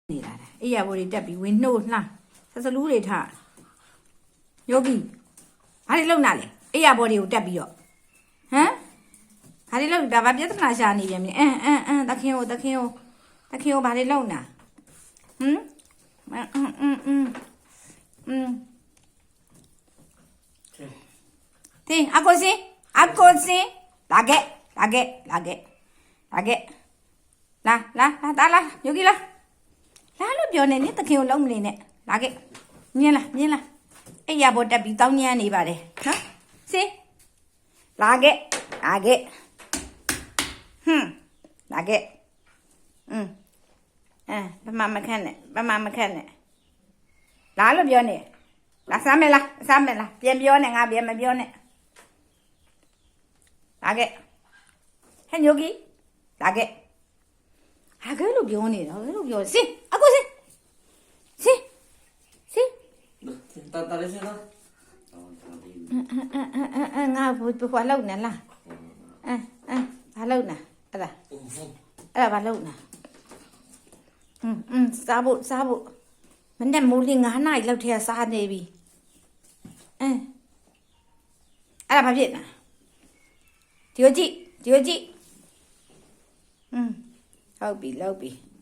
နေတာအေးရဘော်တွေတက်ပြီးဝင်နှိုးလှဆဆလူးတွေထယောဂီဘာတွေလုံနာလဲအေးရဘော်တွေကိုတက်ပြီးတော့ဟမ်ဘာတွေလုံဒါဘာပြဿနာရှာနေပြန်ပြီတခင်ကိုဘာတွေလုံနာဟမ်တင်းအကိုစင်လာခဲ့လာယောဂီလာလို့ပြောနေနေတခင်ကိုလုံးမနေနဲ့လာခဲ့မြင်လားအဲ့ရဘောတက်ပြီးတောင်းညမ်းနေပါတယ်နော်စေးလာခဲ့လာခဲ့ဘာမှမခက်နဲ့လာလို့ပြောနေလာစားမယ်လားပြန်ပြောနေငါပြန်မပြောနဲ့လာခဲ့ဟဲ့ညိုကြီးလာခဲ့ဟာကဲလို့ပြောနေတာဘယ်လိုပြောစေးအကိုစေးတာလေးစလားငါဘာလုပ်နေလားဘာလုပ်နေအဲ့ဒါဘာလုပ်နေစားဖို့မနဲ့မိုးလေး9နာရီလောက်ထဲစားနေပြီအဲ့ဒါဘာဖြစ်နေဒီကိုကြည့်ဟုတ်ပြီ